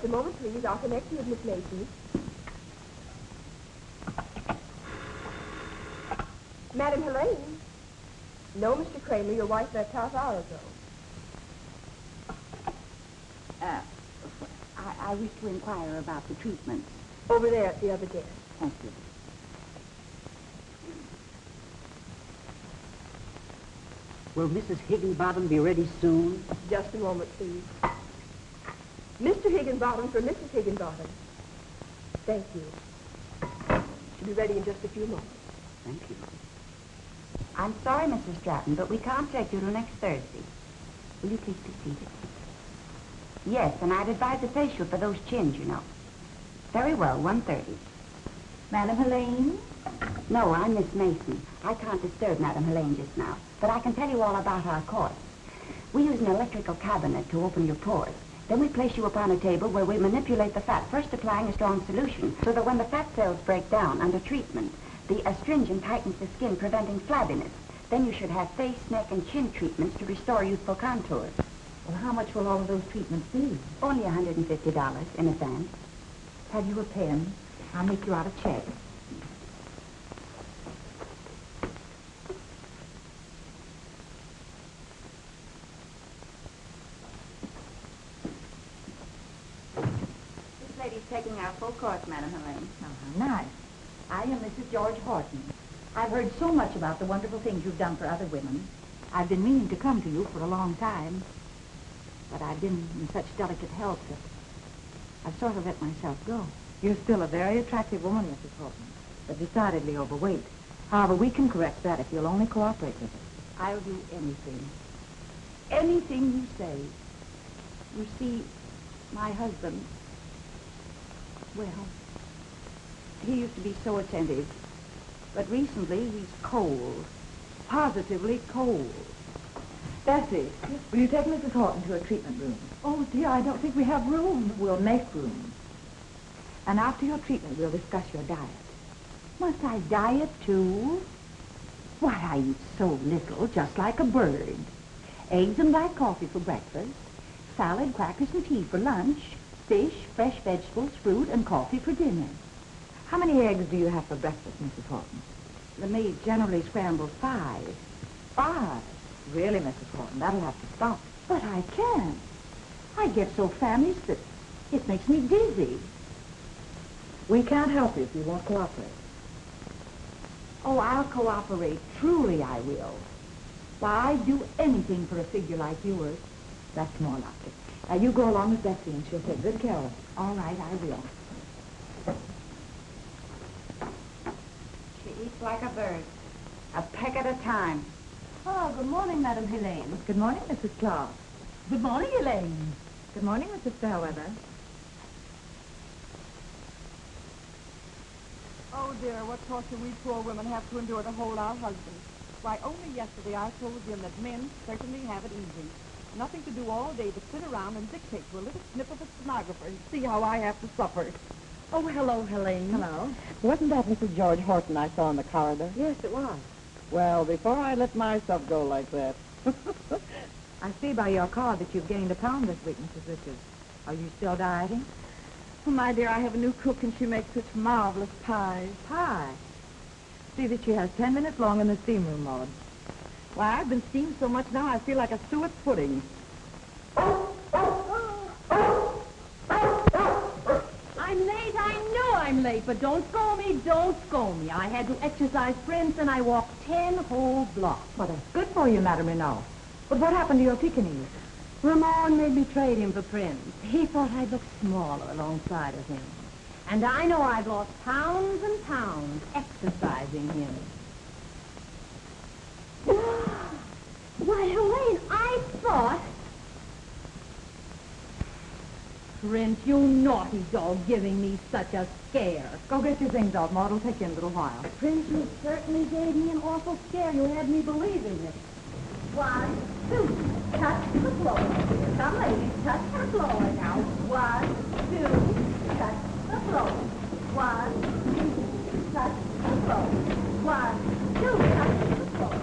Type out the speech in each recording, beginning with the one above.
Just a moment, please. I'll connect you with Miss Mason. Madam Helene. No, Mr. Kramer, your wife left half hour ago. I wish to inquire about the treatment. Over there at the other desk. Thank you. Will Mrs. Higginbottom be ready soon? Just a moment, please. Mr. Higginbottom for Mrs. Higginbottom. Thank you. She'll be ready in just a few moments. Thank you. I'm sorry, Mrs. Stratton, but we can't take you till next Thursday. Will you please be seated? Yes, and I'd advise a facial for those chins, you know. Very well, 1:30. Madam Helene? No, I'm Miss Mason. I can't disturb Madam Helene just now, but I can tell you all about our course. We use an electrical cabinet to open your pores. Then we place you upon a table where we manipulate the fat, first applying a strong solution, so that when the fat cells break down under treatment, the astringent tightens the skin, preventing flabbiness. Then you should have face, neck, and chin treatments to restore youthful contours. Well, how much will all of those treatments be? Only $150 in advance. Have you a pen? I'll make you out a check. This lady's taking our full course, Madam Helene. Oh, how nice. I am Mrs. George Horton. I've heard so much about the wonderful things you've done for other women. I've been meaning to come to you for a long time, but I've been in such delicate health that I've sort of let myself go. You're still a very attractive woman, Mrs. Horton, but decidedly overweight. However, we can correct that if you'll only cooperate with us. I'll do anything. Anything you say. You see, my husband, well, he used to be so attentive, but recently he's cold. Positively cold. Bessie, will you take Mrs. Horton to a treatment room? Oh, dear, I don't think we have room. We'll make room. And after your treatment, we'll discuss your diet. Must I diet, too? Why, I eat so little, just like a bird. Eggs and black coffee for breakfast, salad, crackers, and tea for lunch, fish, fresh vegetables, fruit, and coffee for dinner. How many eggs do you have for breakfast, Mrs. Horton? The maid generally scrambles 5. 5? Really, Mrs. Horton, that'll have to stop. But I can't. I get so famished that it makes me dizzy. We can't help you if you won't cooperate. Oh, I'll cooperate. Truly I will. Why, I'd do anything for a figure like yours. That's more like it. Now, you go along with Betsy and she'll take good care of us. All right, I will. She eats like a bird, a peck at a time. Oh, good morning, Madam Helene. Good morning, Mrs. Clark. Good morning, Elaine. Good morning, Mrs. Fairweather. Oh, dear, what torture we poor women have to endure to hold our husbands. Why, only yesterday I told him that men certainly have it easy. Nothing to do all day but sit around and dictate to a little snip of a stenographer and see how I have to suffer. Oh, hello, Helene. Hello. Wasn't that Mrs. George Horton I saw in the corridor? Yes, it was. Well, before I let myself go like that. I see by your card that you've gained a pound this week, Mrs. Richards. Are you still dieting? Oh, my dear, I have a new cook and she makes such marvelous pies. Pie. See that she has 10 minutes long in the steam room, Maud. Why, I've been steamed so much now I feel like a suet pudding. I'm late, I know I'm late, but don't scold me, don't scold me. I had to exercise Prince and I walked 10 whole blocks. Well, that's good for you, Madame Renaud. But what happened to your Pekingese? Ramon made me trade him for Prince. He thought I'd look smaller alongside of him. And I know I've lost pounds and pounds exercising him. Why, Helene, I thought... Prince, you naughty dog, giving me such a scare. Go get your things out, Maud. It'll take you in a little while. Prince, you certainly gave me an awful scare. You had me believing it. 1, 2, touch the floor. Come, ladies, touch the floor now. 1, 2, touch the floor. 1, 2, touch the floor. 1, 2, touch the floor.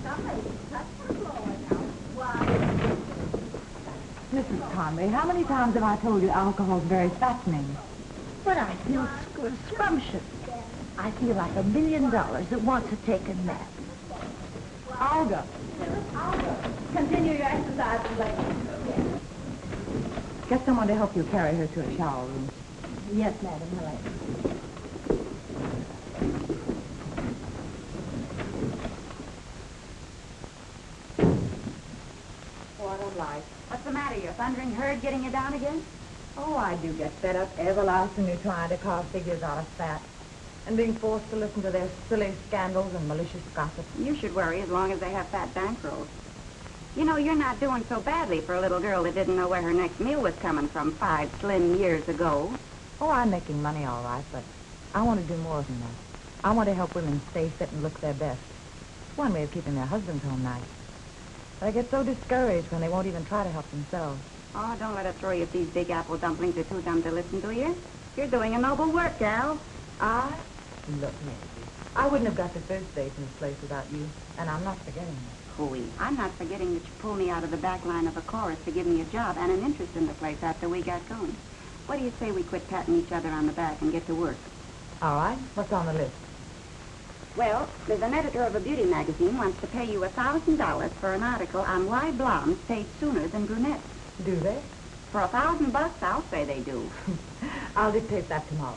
Come, ladies, touch the floor now. 1, 2, Mrs. on me. How many times have I told you alcohol's very fattening? But I feel scrumptious. I feel like $1 million that wants to take a nap. Olga. Continue your exercises, ladies. Get someone to help you carry her to a shower room. Yes, Madam Helene. What a life. What's the matter? Your thundering herd getting you down again? Oh, I do get fed up everlastingly trying to carve figures out of fat and being forced to listen to their silly scandals and malicious gossip. You should worry as long as they have fat bankrolls. You know, you're not doing so badly for a little girl that didn't know where her next meal was coming from 5 slim years ago. Oh, I'm making money all right, but I want to do more than that. I want to help women stay fit and look their best. It's one way of keeping their husbands home nice. But I get so discouraged when they won't even try to help themselves. Oh, don't let her throw you if these big apple dumplings are too dumb to listen to you. You're doing a noble work, gal. Look, Nancy, I wouldn't have got to first base in this place without you, and I'm not forgetting that. Hooey, I'm not forgetting that you pulled me out of the back line of a chorus to give me a job and an interest in the place after we got going. What do you say we quit patting each other on the back and get to work? All right, what's on the list? Well, there's an editor of a beauty magazine wants to pay you $1,000 for an article on why blondes fade sooner than brunettes. Do they? For $1,000, I'll say they do. I'll dictate that tomorrow.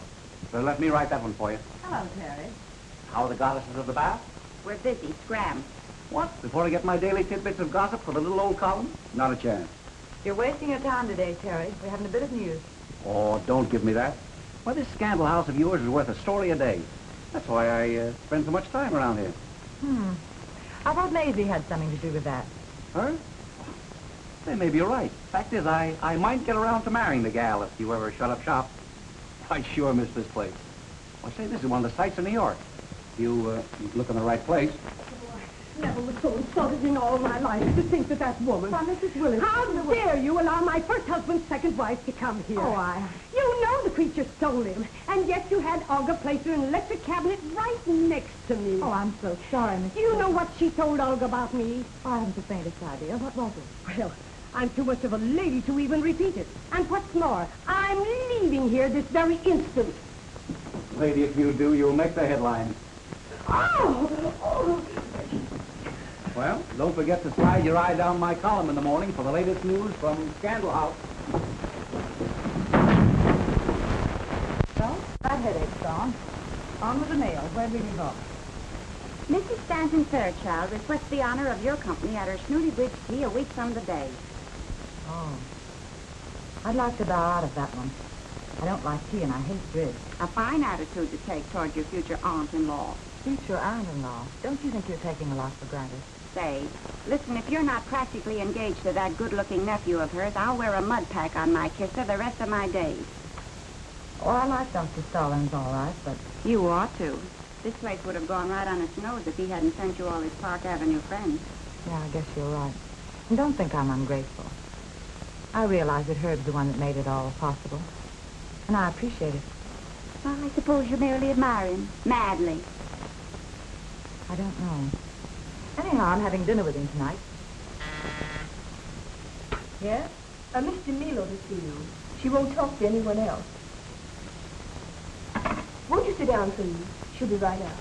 So let me write that one for you. Hello, Terry. How are the goddesses of the bath? We're busy. Scram. What? Before I get my daily tidbits of gossip for the little old column? Not a chance. You're wasting your time today, Terry. We're having a bit of news. Oh, don't give me that. Why, this scandal house of yours is worth a story a day. That's why I spend so much time around here. I thought Maisie had something to do with that. Her? Hey, maybe you're right. Fact is, I might get around to marrying the gal if you ever shut up shop. I sure miss this place. Well, say, this is one of the sights of New York. You look in the right place. Never was so insulted in all my life to think that that woman... Why, Mrs. Willis... How dare you allow my first husband's second wife to come here? Oh, You know the creature stole him, and yet you had Olga place her in an electric cabinet right next to me. Oh, I'm so sorry, Miss... Do you know what she told Olga about me? I haven't the faintest idea. What was it? Well, I'm too much of a lady to even repeat it. And what's more, I'm leaving here this very instant. Lady, if you do, you'll make the headlines. Oh! Well, don't forget to slide your eye down my column in the morning for the latest news from Scandal House. So, that headache's gone. On with the nails. Where do we leave off? Mrs. Stanton Fairchild requests the honor of your company at her Snooty Bridge tea a week from the day. Oh. I'd like to bow out of that one. I don't like tea and I hate bridge. A fine attitude to take toward your future aunt-in-law. Future aunt-in-law. Don't you think you're taking a lot for granted? Say, listen, if you're not practically engaged to that good-looking nephew of hers, I'll wear a mud pack on my kisser the rest of my days. Oh, I like Dr. Stallings all right, but... You ought to. This place would have gone right on its nose if he hadn't sent you all his Park Avenue friends. Yeah, I guess you're right. And don't think I'm ungrateful. I realize that Herb's the one that made it all possible. And I appreciate it. Well, I suppose you merely admire him. Madly. I don't know. Anyhow, I'm having dinner with him tonight. Yes? Miss DeMilo to see you. She won't talk to anyone else. Won't you sit down, please? She'll be right out.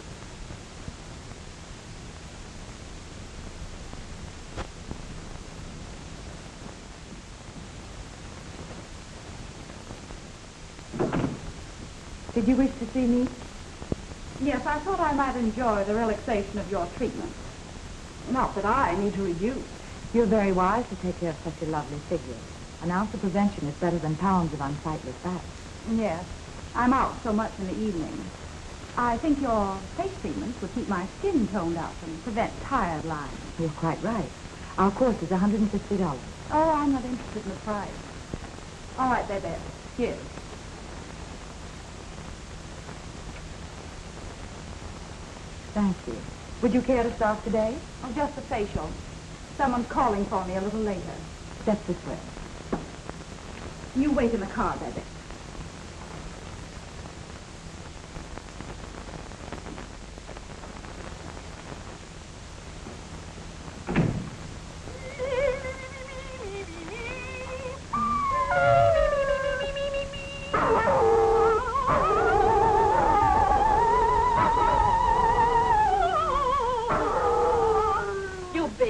Did you wish to see me? Yes, I thought I might enjoy the relaxation of your treatment. Not that I need to reduce. You're very wise to take care of such a lovely figure. An ounce of prevention is better than pounds of unsightly fat. Yes, I'm out so much in the evening. I think your face treatments would keep my skin toned up and prevent tired lines. You're quite right. Our course is $150. Oh, I'm not interested in the price. All right, baby. Here. Thank you. Would you care to start today? Oh, just a facial. Someone's calling for me a little later. Step this way. You wait in the car, baby.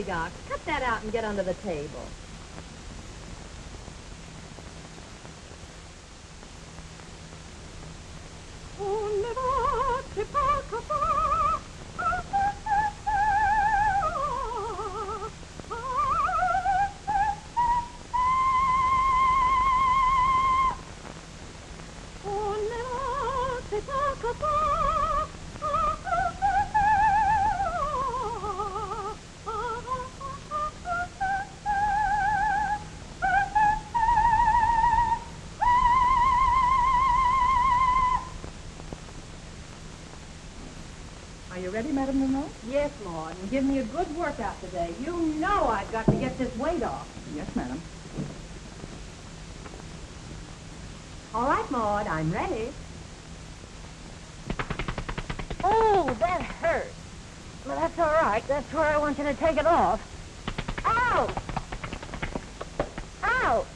Hurry, Doc. Cut that out and get under the table. Are you ready, Madame Monroe? Yes, Maud, and give me a good workout today. You know I've got to get this weight off. Yes, madam. All right, Maud, I'm ready. Oh, that hurts. Well, that's all right. That's where I want you to take it off. Ouch! Ouch!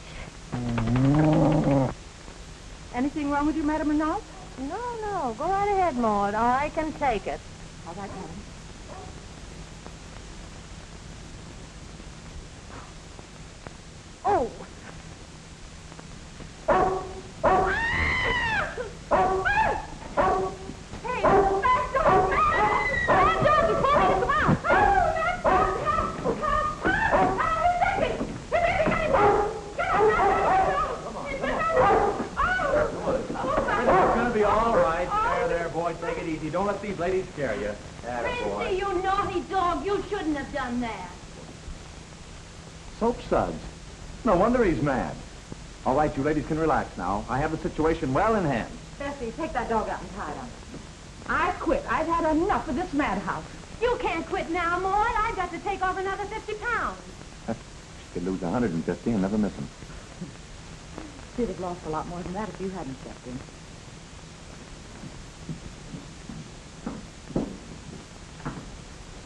Anything wrong with you, Madame Renault? No. Go right ahead, Maud. I can take it. All right, Madam. Oh! Hey, back dog! Bad dog, he's falling in the mouth! It's gonna be all right. There, boy. Take it easy. Don't let these ladies scare you. Princey, you naughty dog, you shouldn't have done that. Soap suds. No wonder he's mad. All right, you ladies can relax now. I have the situation well in hand. Bessie, take that dog out and tie it up. I quit. I've had enough of this madhouse. You can't quit now, Maud. I've got to take off another 50 pounds. She could lose 150 and never miss him. You'd have lost a lot more than that if you hadn't stepped in.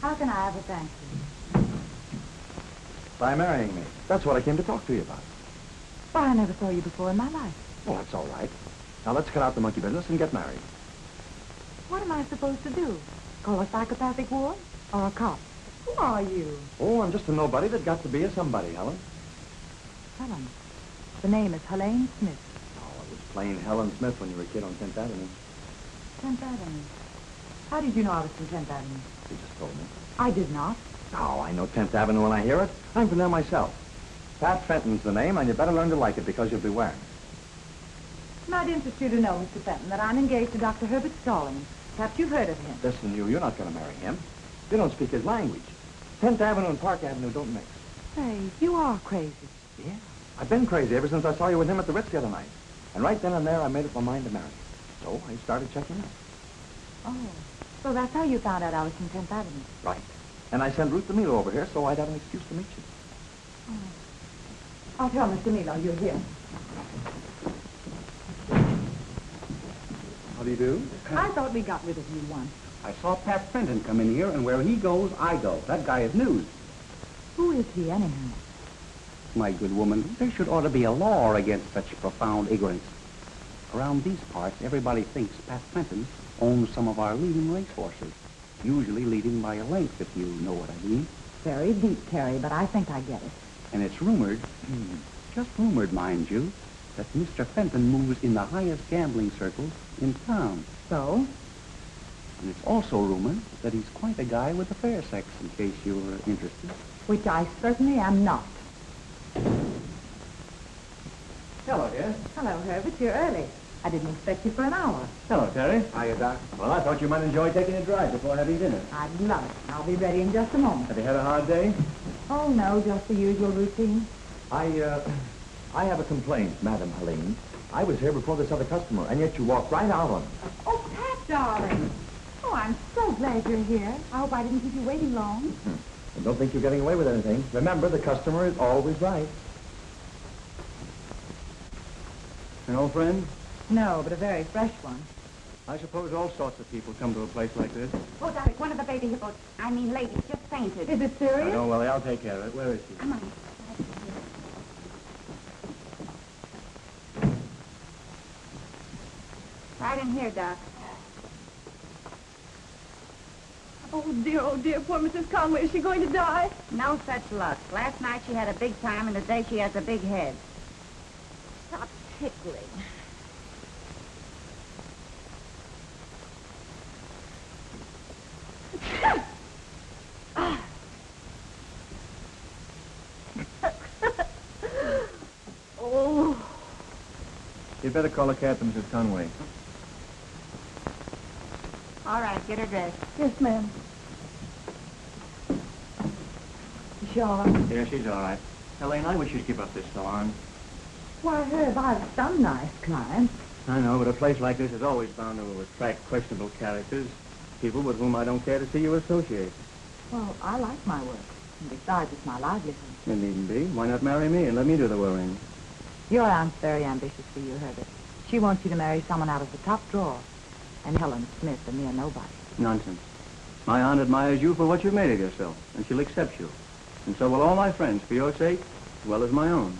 How can I ever thank you? By marrying me. That's what I came to talk to you about. Why, I never saw you before in my life. Well, that's all right. Now let's cut out the monkey business and get married. What am I supposed to do? Call a psychopathic ward? Or a cop? Who are you? Oh, I'm just a nobody that got to be a somebody, Helen. Helen. The name is Helene Smith. Oh, it was plain Helen Smith when you were a kid on 10th Avenue. 10th Avenue. How did you know I was from 10th Avenue? You just told me. I did not. Oh, I know 10th Avenue when I hear it. I'm from there myself. Pat Fenton's the name, and you better learn to like it because you'll be wearing it. It might interest you to know, Mr. Fenton, that I'm engaged to Dr. Herbert Stallings. Perhaps you've heard of him. Listen, you're not going to marry him. You don't speak his language. 10th Avenue and Park Avenue don't mix. Say, you are crazy. Yeah. I've been crazy ever since I saw you with him at the Ritz the other night. And right then and there, I made up my mind to marry you. So I started checking out. Oh, so that's how you found out I was from 10th Avenue. Right. And I sent Ruth the Milo over here so I'd have an excuse to meet you. Oh. I'll tell Mr. Milo you're here. How do you do? I thought we got rid of you once. I saw Pat Fenton come in here, and where he goes, I go. That guy is news. Who is he, anyhow? My good woman, there should ought to be a law against such profound ignorance. Around these parts, everybody thinks Pat Fenton owns some of our leading racehorses, usually leading by a length, if you know what I mean. Very deep, Terry, but I think I get it. And it's rumored, just rumored, mind you, that Mr. Fenton moves in the highest gambling circles in town. So? And it's also rumored that he's quite a guy with the fair sex, in case you're interested. Which I certainly am not. Hello, dear. Hello, Herbert. You're early. I didn't expect you for an hour. Hello, Terry. Hiya, Doc. Well, I thought you might enjoy taking a drive before having dinner. I'd love it. I'll be ready in just a moment. Have you had a hard day? Oh, no, just the usual routine. I have a complaint, Madam Helene. I was here before this other customer, and yet you walked right out on me. Oh, Pat, darling. Oh, I'm so glad you're here. I hope I didn't keep you waiting long. And don't think you're getting away with anything. Remember, the customer is always right. An old friend? No, but a very fresh one. I suppose all sorts of people come to a place like this. Oh, Derek, one of the baby hippos, ladies, just fainted. Is it I serious? know, Willie. I'll take care of it. Where is she? Come on. Right in here, Doc. Oh, dear, poor Mrs. Conway. Is she going to die? No such luck. Last night she had a big time, and today she has a big head. Stop tickling. Oh. You'd better call a cab to Mrs. Conway. All right, get her dressed. Yes, ma'am. Is she all right? Yeah, she's all right. Elaine, I wish you'd keep up this salon. Why, Herb, I've some nice clients. I know, but a place like this is always bound to attract questionable characters. People with whom I don't care to see you associate. Well, I like my work. And besides, it's my livelihood. You needn't be. Why not marry me and let me do the worrying? Your aunt's very ambitious for you, Herbert. She wants you to marry someone out of the top drawer. And Helen Smith, a mere nobody. Nonsense. My aunt admires you for what you've made of yourself, and she'll accept you. And so will all my friends, for your sake, as well as my own.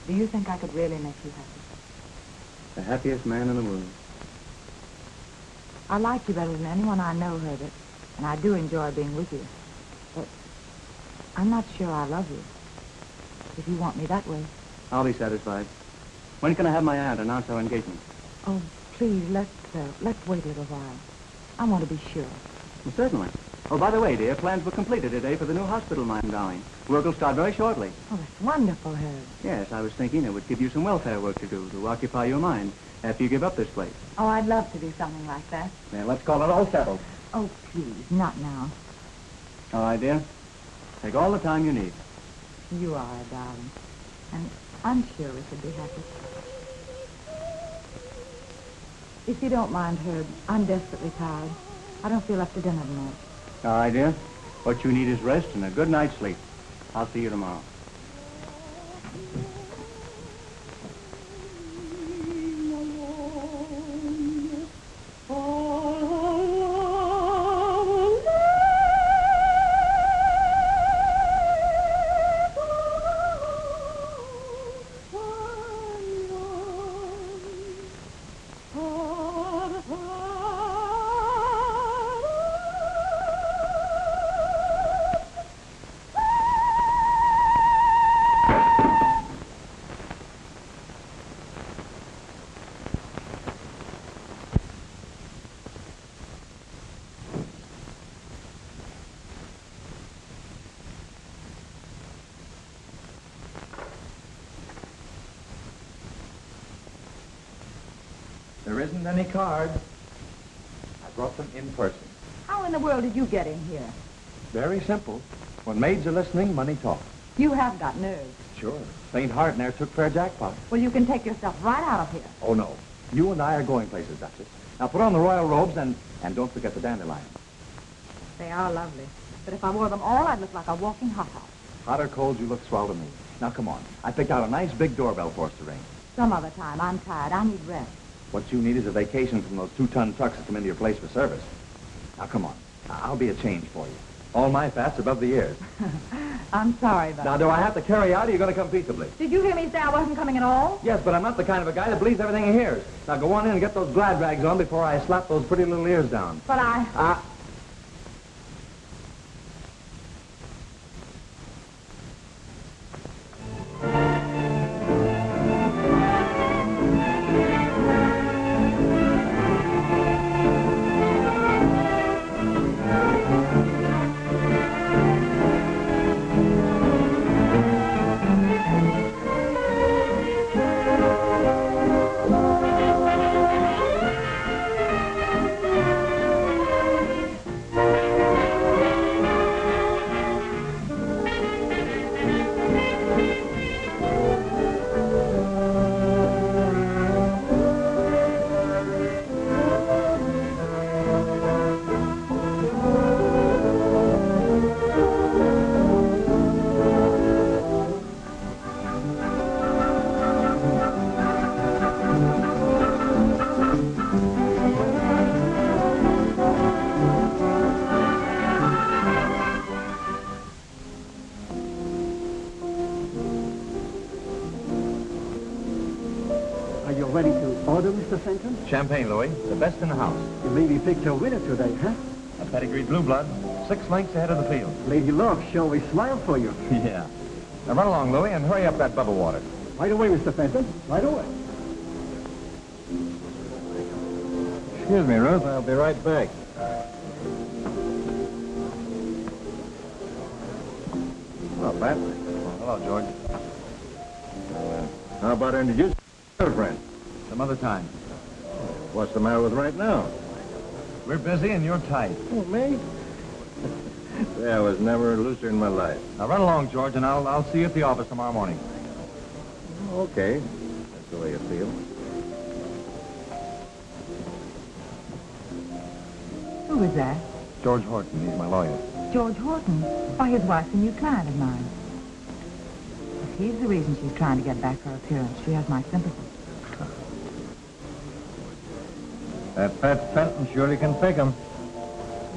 Do you think I could really make you happy? The happiest man in the world. I like you better than anyone I know, Herbert. And I do enjoy being with you. But I'm not sure I love you. If you want me that way. I'll be satisfied. When can I have my aunt announce our engagement? Oh, please, let's wait a little while. I want to be sure. Well, certainly. Oh, by the way, dear, plans were completed today for the new hospital I'm endowing. Work will start very shortly. Oh, that's wonderful, Herb. Yes, I was thinking it would give you some welfare work to do, to occupy your mind after you give up this place. Oh, I'd love to do something like that. Then let's call it all settled. Oh, please, not now. All right, dear. Take all the time you need. You are, darling. And I'm sure we could be happy. If you don't mind, Herb, I'm desperately tired. I don't feel up to dinner tonight. All right, dear. What you need is rest and a good night's sleep. I'll see you tomorrow. There isn't any card. I brought them in person. How in the world did you get in here? Very simple. When maids are listening, money talks. You have got nerves. Sure. St. Hart and there took fair jackpot. Well, you can take yourself right out of here. Oh, no. You and I are going places, Duchess. Now put on the royal robes and don't forget the dandelions. They are lovely. But if I wore them all, I'd look like a walking hothouse. Hot or cold, you look swell to me. Now, come on. I picked out a nice big doorbell for us to ring. Some other time. I'm tired. I need rest. What you need is a vacation from those 2-ton trucks that come into your place for service. Now, come on. I'll be a change for you. All my fat's above the ears. I'm sorry, but... Now, do I have to carry out or are you going to come peaceably? Did you hear me say I wasn't coming at all? Yes, but I'm not the kind of a guy that believes everything he hears. Now, go on in and get those glad rags on before I slap those pretty little ears down. But I... Are you ready to order, Mr. Fenton? Champagne, Louis. The best in the house. You maybe picked your winner today, huh? A pedigreed blue blood, 6 lengths ahead of the field. Lady Love shall we smile for you. Yeah. Now run along, Louie, and hurry up that bubble water. Right away, Mr. Fenton. Right away. Excuse me, Ruth. I'll be right back. Hello, Pat. Hello, George. How about introducing your friend? Some other time. What's the matter with right now? We're busy and you're tight. Oh, me? Yeah, I was never looser in my life. Now run along, George, and I'll see you at the office tomorrow morning. Okay. That's the way you feel. Who is that? George Horton. He's my lawyer. George Horton. Why, his wife's a new client of mine. If he's the reason she's trying to get back her appearance, she has my sympathy. That Pat Fenton surely can pick 'em.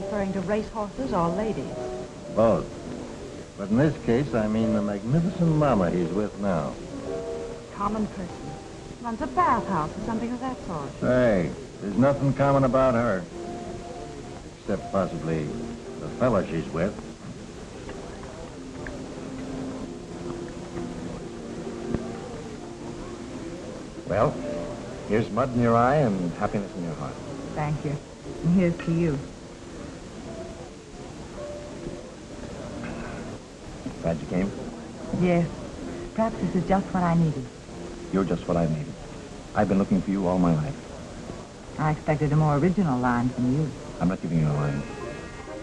Referring to racehorses or ladies? Both. But in this case, I mean the magnificent mama he's with now. Common person. Runs a bathhouse or something of that sort. Hey, there's nothing common about her. Except possibly the fella she's with. Well, here's mud in your eye and happiness in your heart. Thank you. And here's to you. Glad you came. Yes. Perhaps this is just what I needed. You're just what I needed. I've been looking for you all my life. I expected a more original line from you. I'm not giving you a line.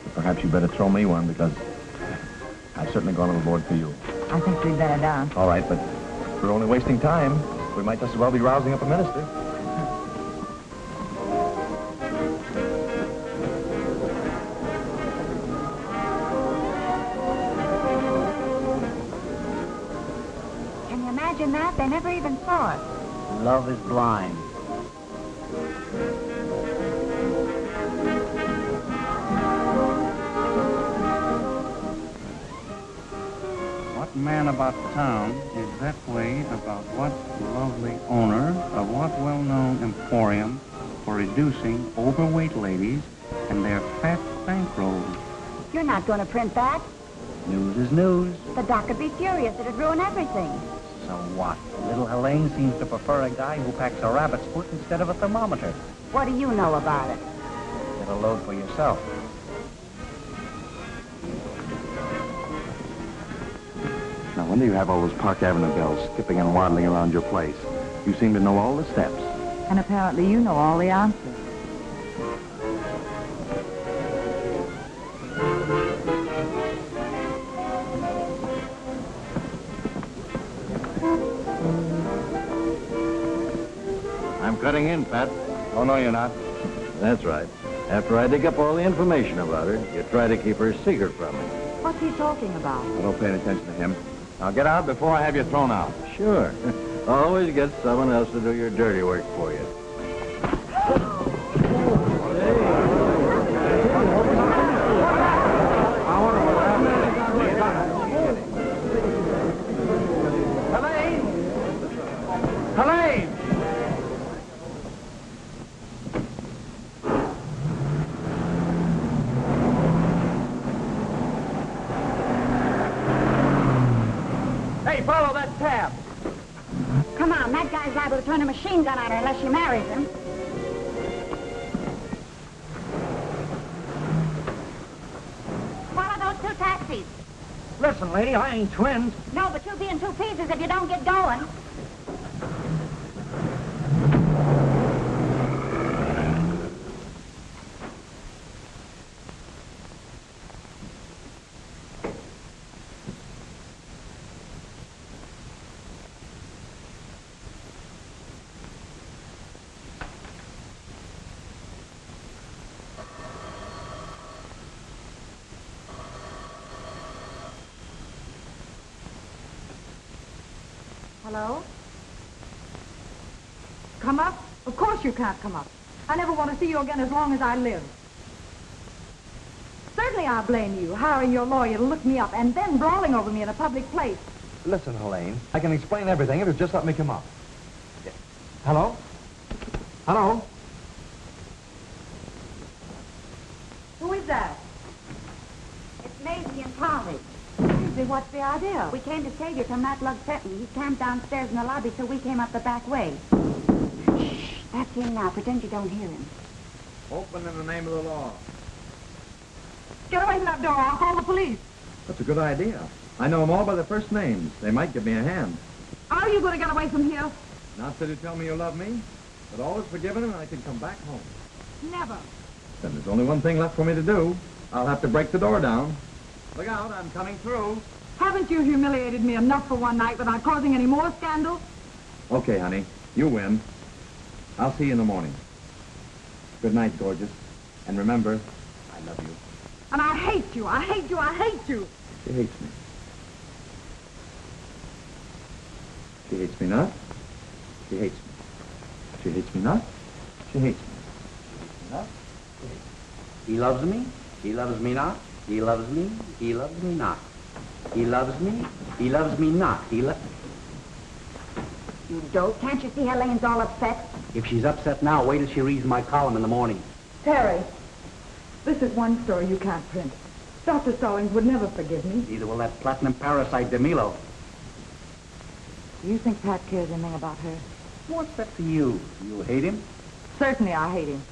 But perhaps you better throw me one because I've certainly gone overboard for you. I think we'd better down. All right, but if we're only wasting time, we might just as well be rousing up a minister. Can you imagine that? They never even saw it. Love is blind. What man about town is that way about what lovely owner of what well-known emporium for reducing overweight ladies and their fat bankrolls? You're not going to print that. News is news. The doc would be furious. It'd ruin everything. So what? Little Helene seems to prefer a guy who packs a rabbit's foot instead of a thermometer. What do you know about it? Get a load for yourself. Now, when do you have all those Park Avenue girls skipping and waddling around your place? You seem to know all the steps. And apparently you know all the answers. I'm cutting in, Pat. Oh, no, you're not. That's right. After I dig up all the information about her, you try to keep her a secret from me. What's he talking about? I don't pay any attention to him. Now, get out before I have you thrown out. Sure. Always get someone else to do your dirty work for you. Helene! Helene! Hey, follow that tab. Come on, that guy's liable to turn a machine gun on her unless she marries him. Follow those two taxis. Listen, lady, I ain't twins. No, but you'll be in two pieces if you don't get going. Hello? Come up? Of course you can't come up. I never want to see you again as long as I live. Certainly I blame you, hiring your lawyer to look me up and then brawling over me in a public place. Listen, Helene, I can explain everything if you just let me come up. Hello? Hello? Who is that? Maisie in college. Maisie, what's the idea? We came to save you from that lug Fenton. He's camped downstairs in the lobby, so we came up the back way. Shh, that's him now. Pretend you don't hear him. Open in the name of the law. Get away from that door. I'll call the police. That's a good idea. I know them all by their first names. They might give me a hand. How are you going to get away from here? Not that you tell me you love me, but all is forgiven and I can come back home. Never. Then there's only one thing left for me to do. I'll have to break the door down. Look out, I'm coming through. Haven't you humiliated me enough for one night without causing any more scandal? Okay, honey. You win. I'll see you in the morning. Good night, gorgeous. And remember, I love you. And I hate you. I hate you. I hate you. She hates me. She hates me not. She hates me. She hates me not. She hates me. Not? He loves me. He loves me not. He loves me. He loves me not. He loves me. He loves me not. You dope. Can't you see Helene's all upset? If she's upset now, wait till she reads my column in the morning. Terry, this is one story you can't print. Dr. Stallings would never forgive me. Neither will that platinum parasite DeMilo. Do you think Pat cares anything about her? What's that for you? You hate him? Certainly I hate him.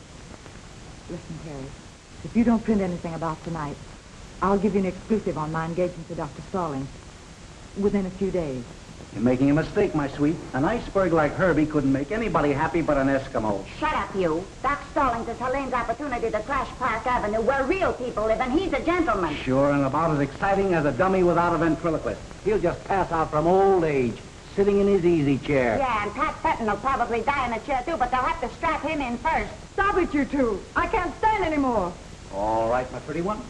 Listen, Terry, if you don't print anything about tonight, I'll give you an exclusive on my engagement to Dr. Stallings within a few days. You're making a mistake, my sweet. An iceberg like Herbie couldn't make anybody happy but an Eskimo. Shut up, you. Doc Stallings is Helene's opportunity to crash Park Avenue, where real people live, and he's a gentleman. Sure, and about as exciting as a dummy without a ventriloquist. He'll just pass out from old age, sitting in his easy chair. Yeah, and Pat Fenton will probably die in a chair, too, but they'll have to strap him in first. Stop it, you two. I can't stand anymore. All right, my pretty one.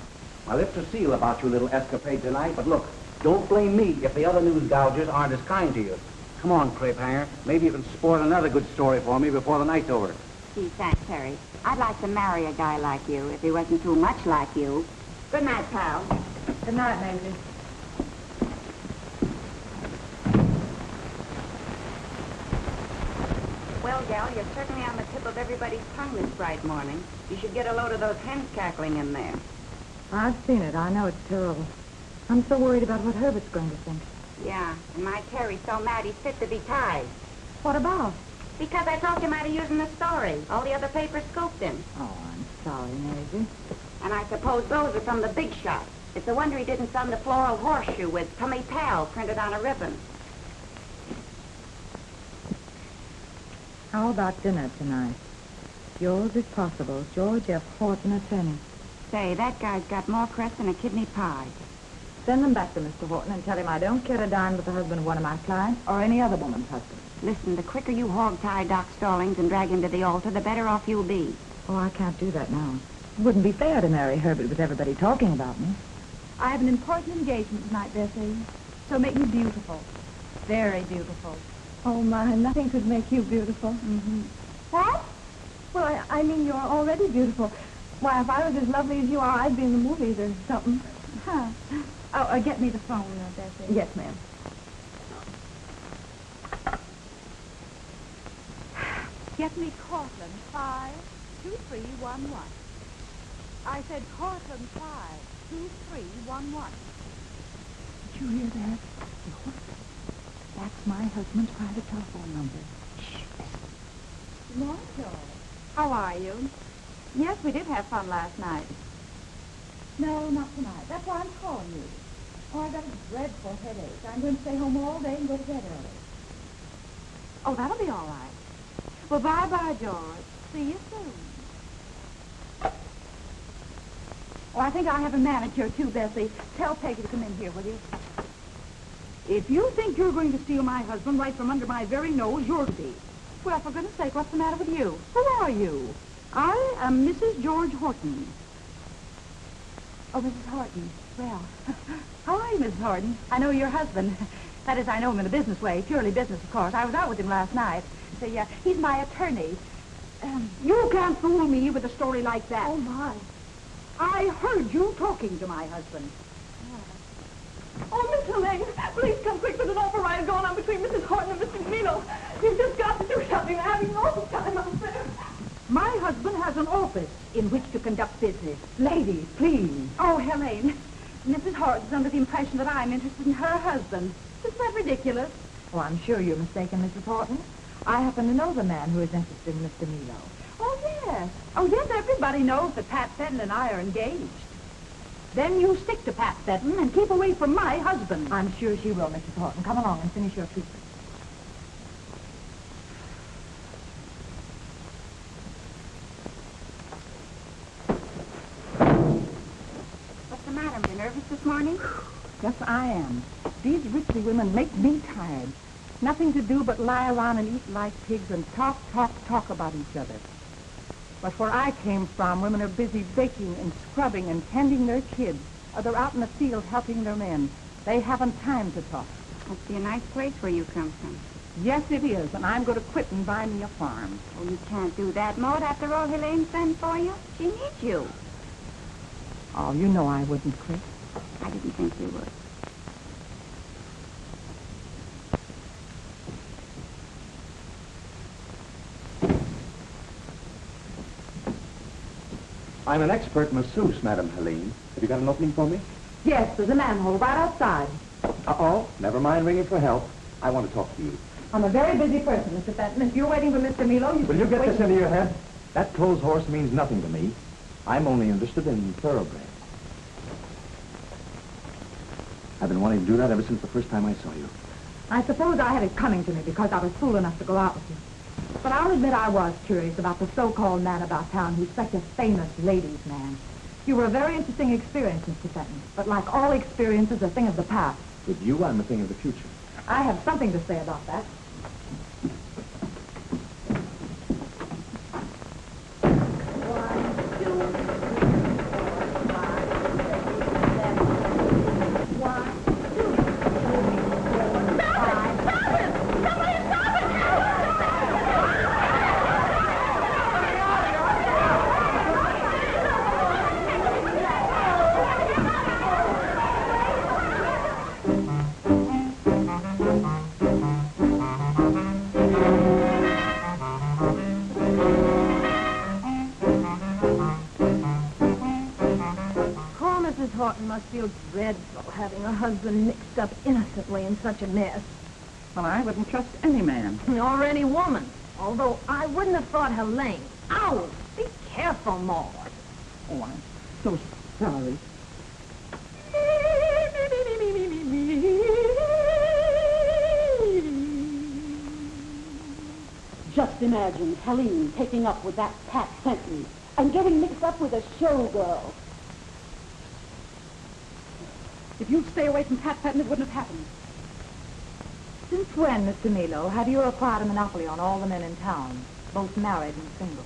My lips are sealed about your little escapade tonight, but look, don't blame me if the other news gougers aren't as kind to you. Come on, crepe hanger. Maybe you can sport another good story for me before the night's over. Gee, thanks, Terry. I'd like to marry a guy like you if he wasn't too much like you. Good night, pal. Good night, Maisie. Well, gal, you're certainly on the tip of everybody's tongue this bright morning. You should get a load of those hens cackling in there. I've seen it. I know it's terrible. I'm so worried about what Herbert's going to think. Yeah, and my Terry's so mad he's fit to be tied. What about? Because I told him how to use in the story. All the other papers scooped him. Oh, I'm sorry, Maisie. And I suppose those are from the big shot. It's a wonder he didn't send the floral horseshoe with Tummy Pal printed on a ribbon. How about dinner tonight? Yours, if possible, George F. Horton, attorney. Say, that guy's got more crest than a kidney pie. Send them back to Mr. Horton and tell him I don't care to dine with the husband of one of my clients or any other woman's husband. Listen, the quicker you hog-tie Doc Stallings and drag him to the altar, the better off you'll be. Oh, I can't do that now. It wouldn't be fair to marry Herbert with everybody talking about me. I have an important engagement tonight, Bessie. So make me beautiful. Very beautiful. Oh, my, nothing could make you beautiful. Mm-hmm. What? Well, I mean, you're already beautiful. Why, if I was as lovely as you are, I'd be in the movies or something. Huh. Oh, get me the phone, Bessie. Yes, ma'am. Get me Cortland 52311. I said Cortland 52311. Did you hear that? That's my husband's private telephone number. Shh, Good morning, George. How are you? Yes, we did have fun last night. No, not tonight. That's why I'm calling you. Oh, I got a dreadful headache. I'm going to stay home all day and go to bed early. Oh, that'll be all right. Well, bye-bye, George. See you soon. Oh, I think I have a manicure, too, Bessie. Tell Peggy to come in here, will you? If you think you're going to steal my husband right from under my very nose, you're to be. Well, for goodness sake, what's the matter with you? Who are you? I am Mrs. George Horton. Oh, Mrs. Horton. Well, how are you, Mrs. Horton? I know your husband. That is, I know him in a business way. Purely business, of course. I was out with him last night. See, he's my attorney. You can't fool me with a story like that. Oh, my. I heard you talking to my husband. Oh, Miss Helene, please come quick. There's an override going on between Mrs. Horton and Mr. Camino. You've just got to do something. They're having an awful time out there. My husband has an office in which to conduct business. Ladies, please. Oh, Helene, Mrs. Horton's under the impression that I'm interested in her husband. Isn't that ridiculous? Oh, I'm sure you're mistaken, Mrs. Horton. I happen to know the man who is interested in Mr. Milo. Oh, yes. Oh, yes, everybody knows that Pat Fenton and I are engaged. Then you stick to Pat Fenton and keep away from my husband. I'm sure she will, Mrs. Horton. Come along and finish your treatment. What's the matter? You nervous this morning? Yes, I am. These Ritchie women make me tired. Nothing to do but lie around and eat like pigs and talk about each other. But where I came from, women are busy baking and scrubbing and tending their kids. Or they're out in the field helping their men. They haven't time to talk. Must be a nice place where you come from. Yes, it is, and I'm going to quit and buy me a farm. Oh, you can't do that, Maud. After all Helene sent for you, she needs you. Oh, you know I wouldn't quit. I didn't think you would. I'm an expert masseuse, Madam Helene. Have you got an opening for me? Yes, there's a manhole right outside. Uh-oh. Never mind ringing for help. I want to talk to you. I'm a very busy person, Mr. Fenton. If you're waiting for Mr. Milo, Will you get this into your head? That clothes horse means nothing to me. I'm only interested in thoroughbreds. I've been wanting to do that ever since the first time I saw you. I suppose I had it coming to me because I was fool enough to go out with you. But I'll admit I was curious about the so-called man about town who's such a famous ladies' man. You were a very interesting experience, Mr. Fenton. But like all experience is a thing of the past. With you, I'm a thing of the future. I have something to say about that. Must feel dreadful having a husband mixed up innocently in such a mess. Well, I wouldn't trust any man. Nor any woman. Although I wouldn't have thought Helene. Ow! Be careful, Maud. Oh, I'm so sorry. Just imagine Helene taking up with that Pat Fenton and getting mixed up with a showgirl. If you'd stay away from Pat Fenton, it wouldn't have happened. Since when, Mr. Milo, have you acquired a monopoly on all the men in town, both married and single?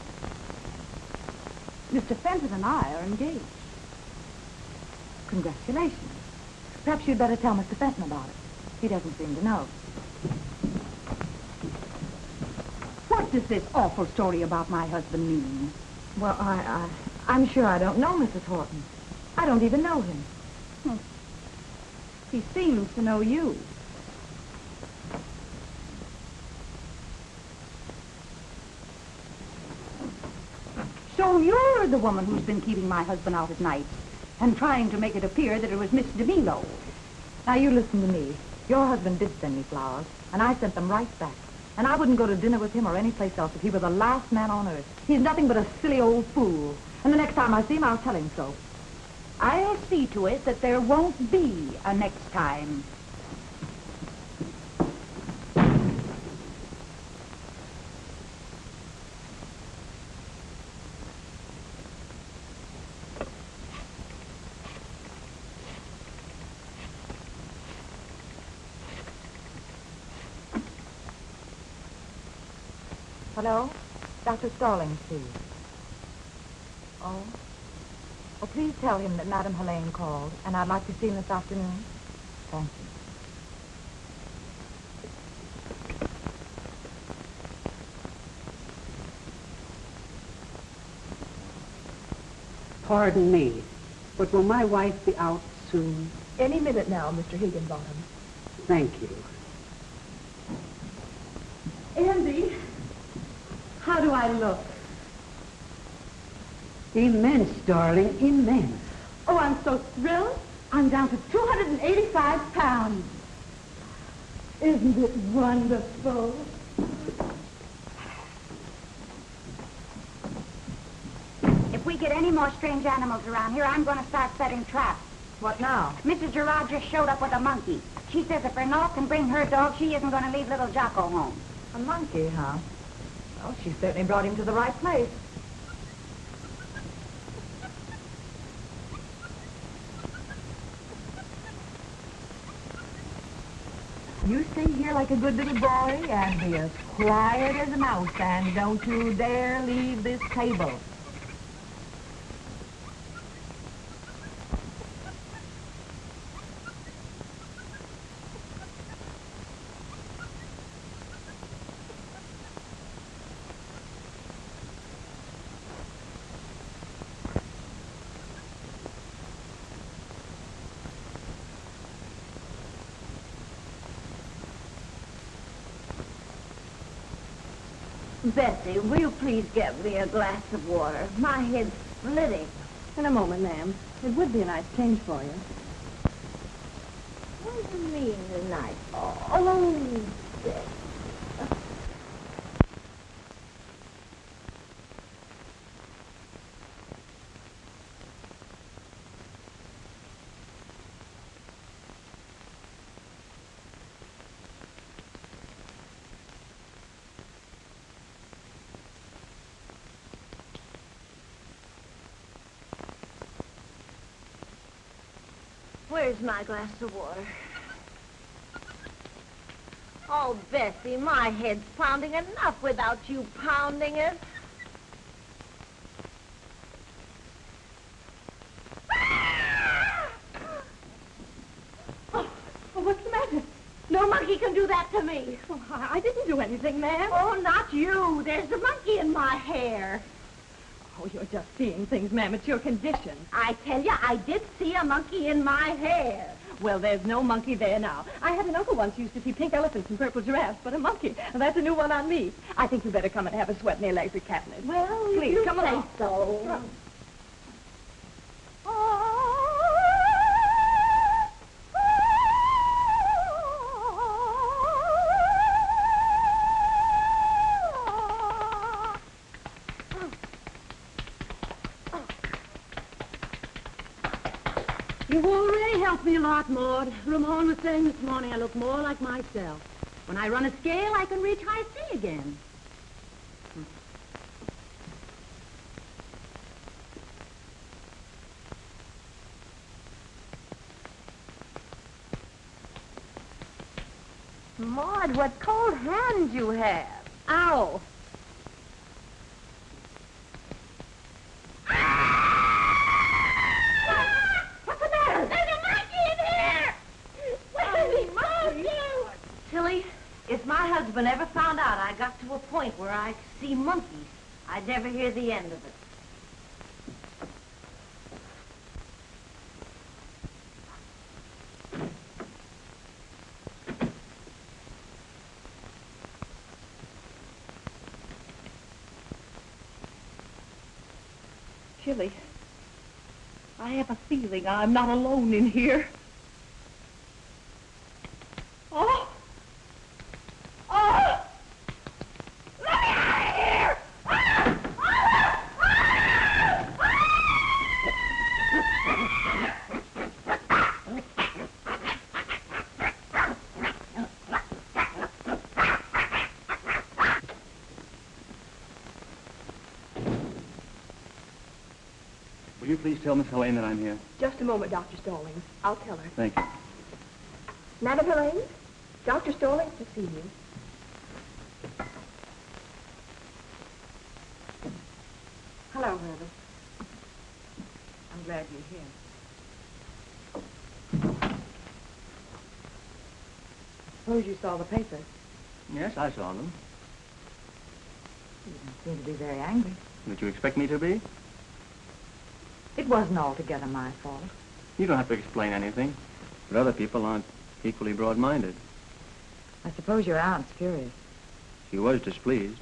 Mr. Fenton and I are engaged. Congratulations. Perhaps you'd better tell Mr. Fenton about it. He doesn't seem to know. What does this awful story about my husband mean? Well, I'm sure I don't know Mrs. Horton. I don't even know him. He seems to know you. So you're the woman who's been keeping my husband out at night and trying to make it appear that it was Miss DeMilo. Now, you listen to me. Your husband did send me flowers, and I sent them right back. And I wouldn't go to dinner with him or any place else if he were the last man on earth. He's nothing but a silly old fool. And the next time I see him, I'll tell him so. I'll see to it that there won't be a next time. Hello? Dr. Stallings, please. Oh? Oh, please tell him that Madame Helene called, and I'd like to see him this afternoon. Thank you. Pardon me, but will my wife be out soon? Any minute now, Mr. Higginbottom. Thank you. Andy, how do I look? Immense, darling, immense. Oh, I'm so thrilled. I'm down to 285 pounds. Isn't it wonderful? If we get any more strange animals around here, I'm going to start setting traps. What now? Mrs. Gerard just showed up with a monkey. She says if Renault can bring her dog, she isn't going to leave little Jocko home. A monkey, huh? Well, she certainly brought him to the right place. You stay here like a good little boy and be as quiet as a mouse, and don't you dare leave this table. Bessie, will you please get me a glass of water? My head's splitting. In a moment, ma'am. It would be a nice change for you. What do you mean tonight? Oh, Bessie. Where's my glass of water? Oh, Bessie, my head's pounding enough without you pounding it. Oh, what's the matter? No monkey can do that to me. Oh, I didn't do anything, ma'am. Oh, not you. There's a monkey in my hair. Oh, you're just seeing things, ma'am. It's your condition. I tell you, I did see a monkey in my hair. Well, there's no monkey there now. I had an uncle once who used to see pink elephants and purple giraffes, but a monkey. That's a new one on me. I think you better come and have a sweat in the electric cabinet. Well, please, you come say along. so. You've already helped me a lot, Maud. Ramon was saying this morning I look more like myself. When I run a scale, I can reach high C again. Maud, what cold hands you have. Ow! What's the matter? There's a monkey in here! Where's he moved you? Tilly, if my husband ever found out I got to a point where I could see monkeys, I'd never hear the end of it. Chilly. I have a feeling I'm not alone in here. Oh! Oh! Let me out of here! Ah! Will you please tell Miss Helene that I'm here? Just a moment, Dr. Stallings. I'll tell her. Thank you. Madam Helene, Dr. Stallings to see you. Hello, Herbert. I'm glad you're here. Suppose you saw the papers. Yes, I saw them. You didn't seem to be very angry. Did you expect me to be? It wasn't altogether my fault. You don't have to explain anything. But other people aren't equally broad-minded. I suppose your aunt's furious. She was displeased.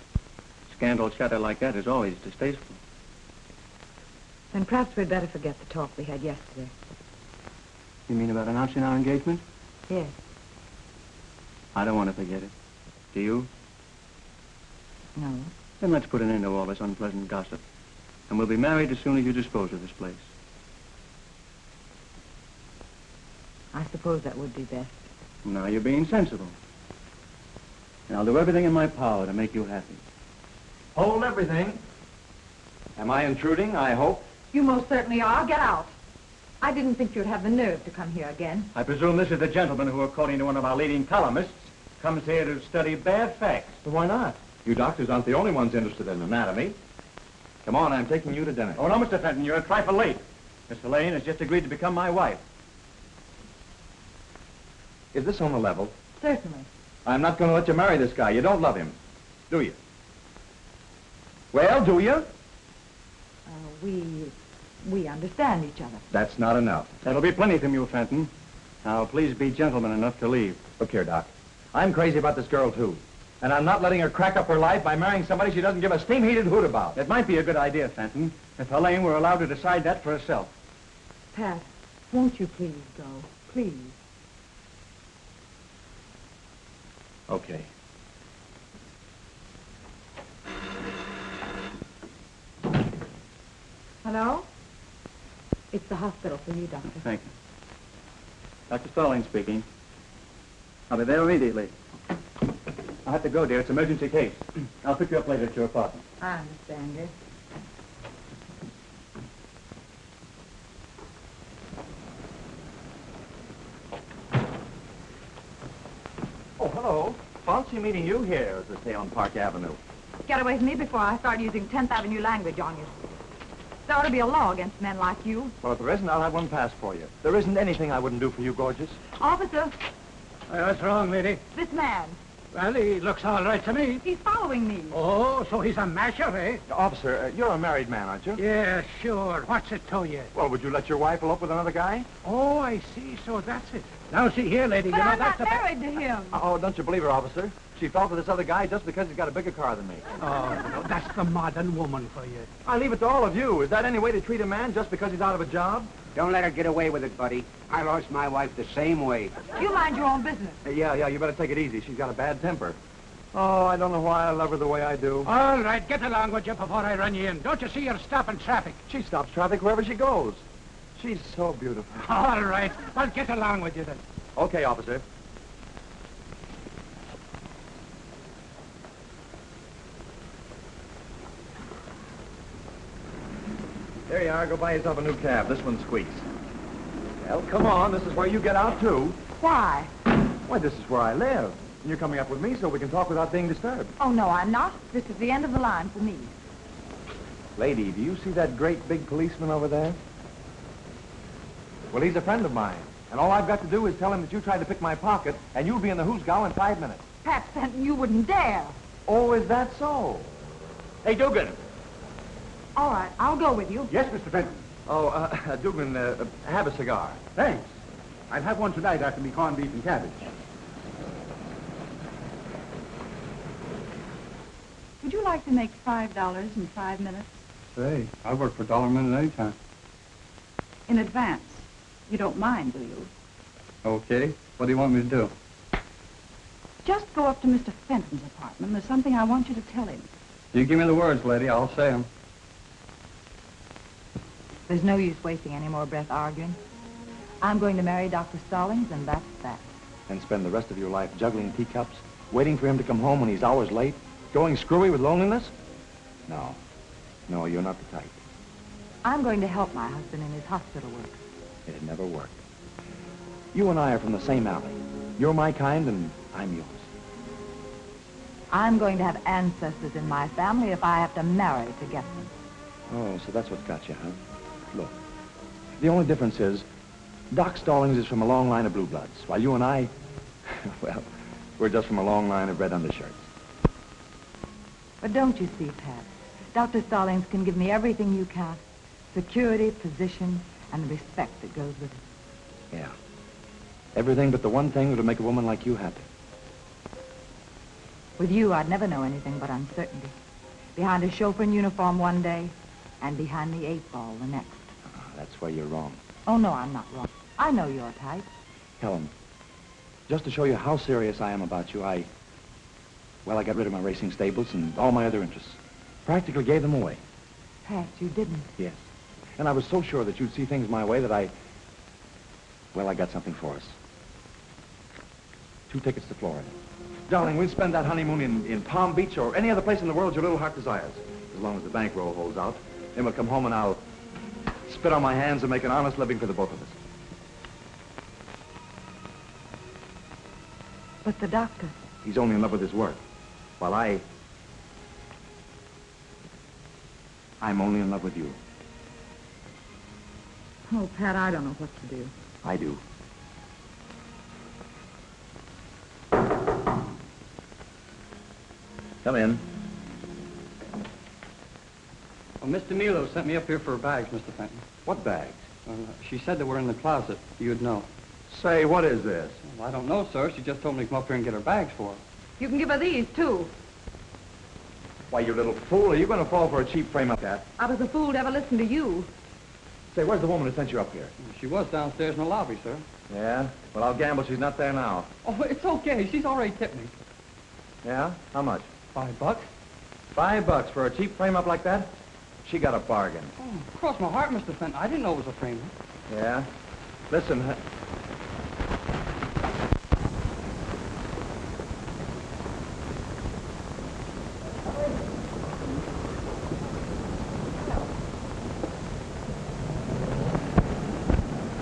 Scandal chatter like that is always distasteful. Then perhaps we'd better forget the talk we had yesterday. You mean about announcing our engagement? Yes. I don't want to forget it. Do you? No. Then let's put an end to all this unpleasant gossip. And we'll be married as soon as you dispose of this place. I suppose that would be best. Now you're being sensible. And I'll do everything in my power to make you happy. Hold everything. Am I intruding, I hope? You most certainly are. Get out. I didn't think you'd have the nerve to come here again. I presume this is the gentleman who, according to one of our leading columnists, comes here to study bad facts. Well, why not? You doctors aren't the only ones interested in anatomy. Come on, I'm taking you to dinner. Oh, no, Mr. Fenton, you're a trifle late. Miss Lane has just agreed to become my wife. Is this on the level? Certainly. I'm not going to let you marry this guy. You don't love him, do you? Well, do you? We understand each other. That's not enough. That'll be plenty from you, Fenton. Now, please be gentleman enough to leave. Look here, Doc. I'm crazy about this girl, too. And I'm not letting her crack up her life by marrying somebody she doesn't give a steam-heated hoot about. It might be a good idea, Fenton, if Helene were allowed to decide that for herself. Pat, won't you please go? Please. Okay. Hello? It's the hospital for you, Doctor. Thank you. Dr. Stallings speaking. I'll be there immediately. I'll have to go, dear. It's an emergency case. I'll pick you up later at your apartment. I understand it. Oh, hello. Fancy meeting you here, as they say on Park Avenue. Get away from me before I start using 10th Avenue language on you. There ought to be a law against men like you. Well, if there isn't, I'll have one passed for you. There isn't anything I wouldn't do for you, gorgeous. Officer, What's wrong, lady? this man, Well, he looks all right to me. he's following me. Oh, so he's a masher, eh? Officer, you're a married man, aren't you? Yeah, sure. What's it to you? Well, would you let your wife elope with another guy? Oh, I see. So that's it. Now, see here, lady, But you know I'm that's not married to him. Oh, don't you believe her, officer? She fell for this other guy just because he's got a bigger car than me. Oh, no, that's the modern woman for you. I leave it to all of you. Is that any way to treat a man just because he's out of a job? Don't let her get away with it, buddy. I lost my wife the same way. You mind your own business. Yeah, you better take it easy. She's got a bad temper. Oh, I don't know why I love her the way I do. All right, get along with you before I run you in. Don't you see you're stopping traffic? She stops traffic wherever she goes. She's so beautiful. All right. Well, get along with you then. Okay, officer. There you are. Go buy yourself a new cab. This one squeaks. Well, come on. This is where you get out, too. Why? Why, this is where I live. And you're coming up with me so we can talk without being disturbed. Oh, no, I'm not. This is the end of the line for me. Lady, do you see that great big policeman over there? Well, he's a friend of mine. And all I've got to do is tell him that you tried to pick my pocket, and you'll be in the hoosgow in 5 minutes. Pat Fenton, you wouldn't dare. Oh, is that so? Hey, Dugan. All right, I'll go with you. Yes, Mr. Fenton. Oh, Dugan, have a cigar. Thanks. I'll have one tonight after me corned beef and cabbage. Would you like to make $5 in 5 minutes? Say, I work for $1 a minute any time. In advance. You don't mind, do you? Okay. What do you want me to do? Just go up to Mr. Fenton's apartment. There's something I want you to tell him. You give me the words, lady. I'll say them. There's no use wasting any more breath arguing. I'm going to marry Dr. Stallings, and that's that. And spend the rest of your life juggling teacups, waiting for him to come home when he's hours late, going screwy with loneliness? No. No, you're not the type. I'm going to help my husband in his hospital work. It'd never work. You and I are from the same alley. You're my kind, and I'm yours. I'm going to have ancestors in my family if I have to marry to get them. Oh, so that's what's got you, huh? Look, the only difference is Doc Stallings is from a long line of blue bloods, while you and I, well, we're just from a long line of red undershirts. But don't you see, Pat? Dr. Stallings can give me everything you can't. Security, position, and the respect that goes with it. Yeah. Everything but the one thing that would make a woman like you happy. With you, I'd never know anything but uncertainty. Behind a chauffeur in uniform one day, and behind the 8 ball the next. That's where you're wrong. Oh, no, I'm not wrong. I know your type. Helen, just to show you how serious I am about you, I got rid of my racing stables and all my other interests. Practically gave them away. Pat, you didn't. Yes. And I was so sure that you'd see things my way that I got something for us. 2 tickets to Florida. Darling, we'll spend that honeymoon in Palm Beach or any other place in the world your little heart desires. As long as the bankroll holds out. Then we'll come home and I'll spit on my hands and make an honest living for the both of us. But the doctor... He's only in love with his work. While I'm only in love with you. Oh, Pat, I don't know what to do. I do. Come in. Well, Miss DeMilo sent me up here for her bags, Mr. Fenton. What bags? She said they were in the closet. You'd know. Say, what is this? Well, I don't know, sir. She just told me to come up here and get her bags for her. You can give her these, too. Why, you little fool, are you going to fall for a cheap frame like that? I was a fool to ever listen to you. Say, where's the woman who sent you up here? She was downstairs in the lobby, sir. Yeah? Well, I'll gamble she's not there now. Oh, it's okay. She's already tipped me. Yeah? How much? $5. $5 for a cheap frame-up like that? She got a bargain. Oh, cross my heart, Mr. Fenton. I didn't know it was a frame. Yeah? Listen,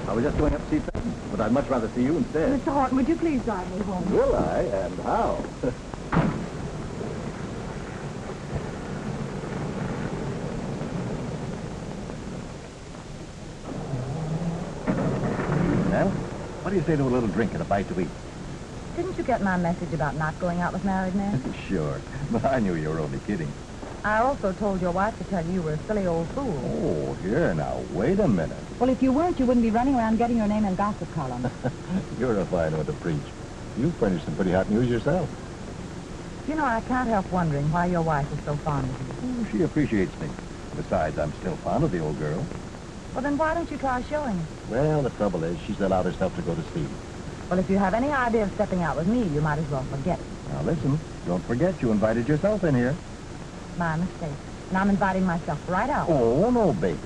I was just going up to see Fenton, but I'd much rather see you instead. Mr. Horton, would you please drive me home? Will I? And how? Well, what do you say to a little drink and a bite to eat? Didn't you get my message about not going out with married men? Sure, but I knew you were only kidding. I also told your wife to tell you were a silly old fool. Oh, here now, wait a minute. Well, if you weren't, you wouldn't be running around getting your name in gossip columns. You're a fine one to preach. You furnished some pretty hot news yourself. You know, I can't help wondering why your wife is so fond of you. Oh, she appreciates me. Besides, I'm still fond of the old girl. Well, then why don't you try showing her? Well, the trouble is, she's allowed herself to go to sleep. Well, if you have any idea of stepping out with me, you might as well forget it. Now, listen, don't forget you invited yourself in here. My mistake. And I'm inviting myself right out. Oh, no, baby.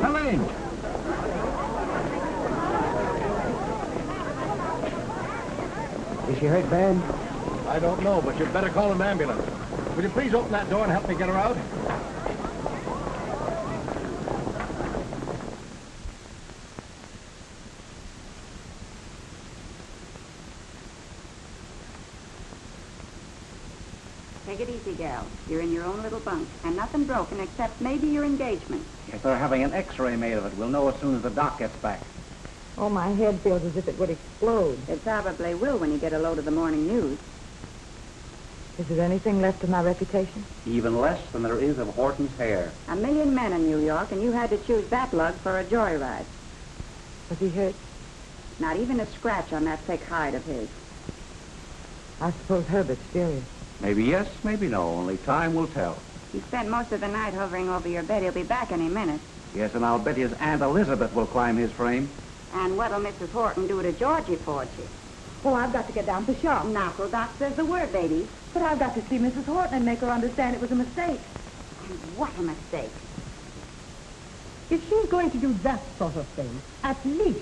Helene! Is she hurt bad? I don't know, but you'd better call an ambulance. Will you please open that door and help me get her out? Take it easy, gal. You're in your own little bunk, and nothing broken except maybe your engagement. Yes, they're having an x-ray made of it. We'll know as soon as the doc gets back. Oh, my head feels as if it would explode. It probably will when you get a load of the morning news. Is there anything left of my reputation? Even less than there is of Horton's hair. 1 million men in New York, and you had to choose that lug for a joyride. Was he hurt? Not even a scratch on that thick hide of his. I suppose Herbert's furious. Maybe yes, maybe no. Only time will tell. He spent most of the night hovering over your bed. He'll be back any minute. Yes, and I'll bet his Aunt Elizabeth will climb his frame. And what'll Mrs. Horton do to Georgie for you? Well, I've got to get down to the shop. Knuckle, Doc says the word, baby. But I've got to see Mrs. Horton and make her understand it was a mistake. And what a mistake. If she's going to do that sort of thing, at least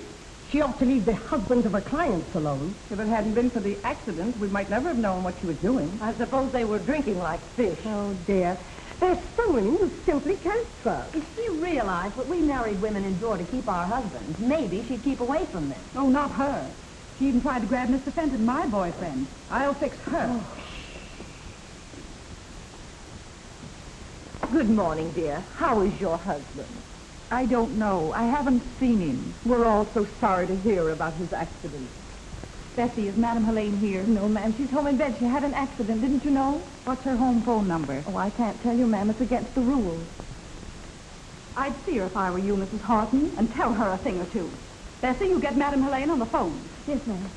she ought to leave the husbands of her clients alone. If it hadn't been for the accident, we might never have known what she was doing. I suppose they were drinking like fish. Oh, dear. There's some women you simply can't trust. If she realized what we married women endure to keep our husbands, maybe she'd keep away from them. Oh, not her. She even tried to grab Mr. Fenton, my boyfriend. I'll fix her. Oh. Good morning, dear. How is your husband? I don't know. I haven't seen him. We're all so sorry to hear about his accident. Bessie, is Madame Helene here? No, ma'am. She's home in bed. She had an accident. Didn't you know? What's her home phone number? Oh, I can't tell you, ma'am. It's against the rules. I'd see her if I were you, Mrs. Horton, and tell her a thing or two. Bessie, you get Madame Helene on the phone. Yes, ma'am.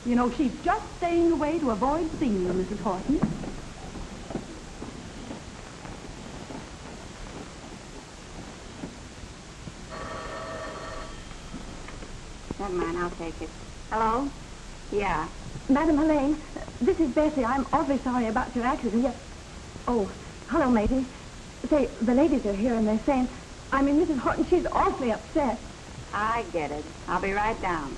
You know, she's just staying away to avoid seeing you, Mrs. Horton. Never mind, I'll take it. Hello? Yeah. Madam Helene, this is Bessie. I'm awfully sorry about your accident. Yes. Oh, hello, matey. Say, the ladies are here and they're saying, Mrs. Horton, she's awfully upset. I get it. I'll be right down.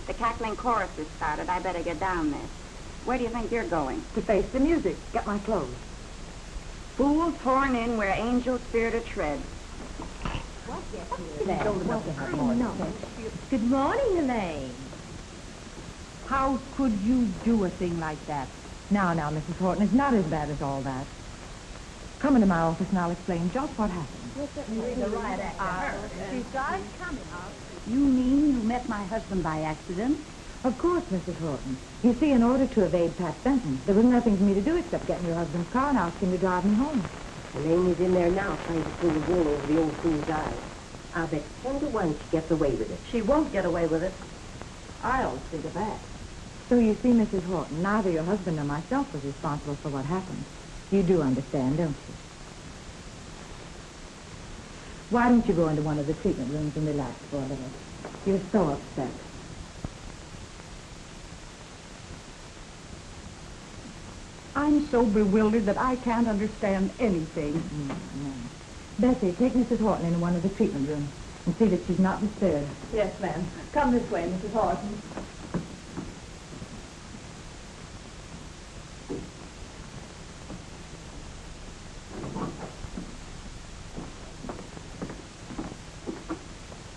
The cackling chorus has started. I better get down there. Where do you think you're going? To face the music. Get my clothes. Fools torn in where angels fear to tread. Good morning, Elaine. How could you do a thing like that? Now, Mrs. Horton, it's not as bad as all that. Come into my office and I'll explain just what happened. She starts coming. You mean you met my husband by accident? Of course, Mrs. Horton. You see, in order to evade Pat Benton, there was nothing for me to do except get in your husband's car and ask him to drive me home. Elaine is in there now trying to pull the wool over the old fool's eyes. I'll bet 10 to 1 she gets away with it. She won't get away with it. I always think of that. So you see, Mrs. Horton, neither your husband nor myself was responsible for what happened. You do understand, don't you? Why don't you go into one of the treatment rooms and relax for a little? You're so upset. I'm so bewildered that I can't understand anything. No. Bessie, take Mrs. Horton into one of the treatment rooms and see that she's not disturbed. Yes, ma'am. Come this way, Mrs. Horton.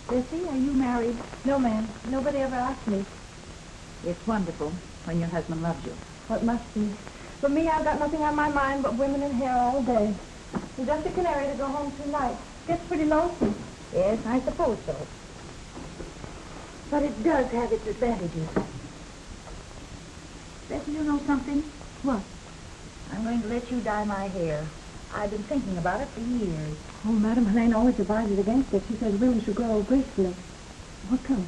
Bessie, are you married? No, ma'am. Nobody ever asked me. It's wonderful when your husband loves you. What must be? For me, I've got nothing on my mind but women and hair all day. And just a canary to go home tonight. Gets pretty lonesome. Yes, I suppose so. But it does have its advantages. Bessie, you know something? What? I'm going to let you dye my hair. I've been thinking about it for years. Oh, Madam Helene always advises against it. She says women should grow gracefully. What color?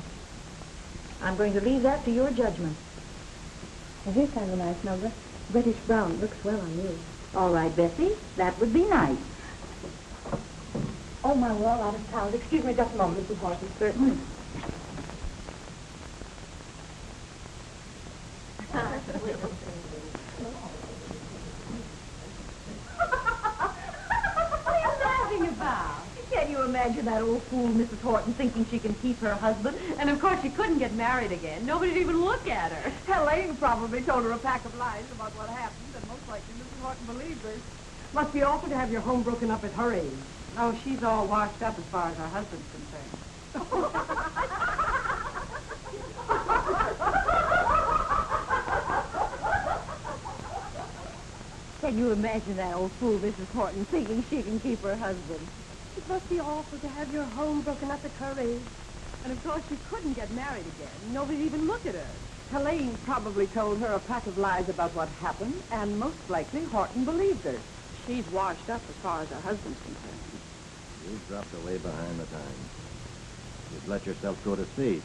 I'm going to leave that to your judgment. Well, here's kind of nice, Nova. Reddish brown. Looks well on you. All right, Bessie. That would be nice. Oh, my, we're all out of town. Excuse me just a moment, Mrs. Horton. Certainly. Can you imagine that old fool, Mrs. Horton, thinking she can keep her husband? And, of course, she couldn't get married again. Nobody'd even look at her. Helene probably told her a pack of lies about what happened, and most likely Mrs. Horton believed her. Must be awful to have your home broken up at her age. Oh, she's all washed up as far as her husband's concerned. Can you imagine that old fool, Mrs. Horton, thinking she can keep her husband? It must be awful to have your home broken up at her age. And of course she couldn't get married again. Nobody'd even look at her. Helene probably told her a pack of lies about what happened, and most likely Horton believed her. She's washed up as far as her husband's concerned. You've dropped away behind the times. You've let yourself go to seed.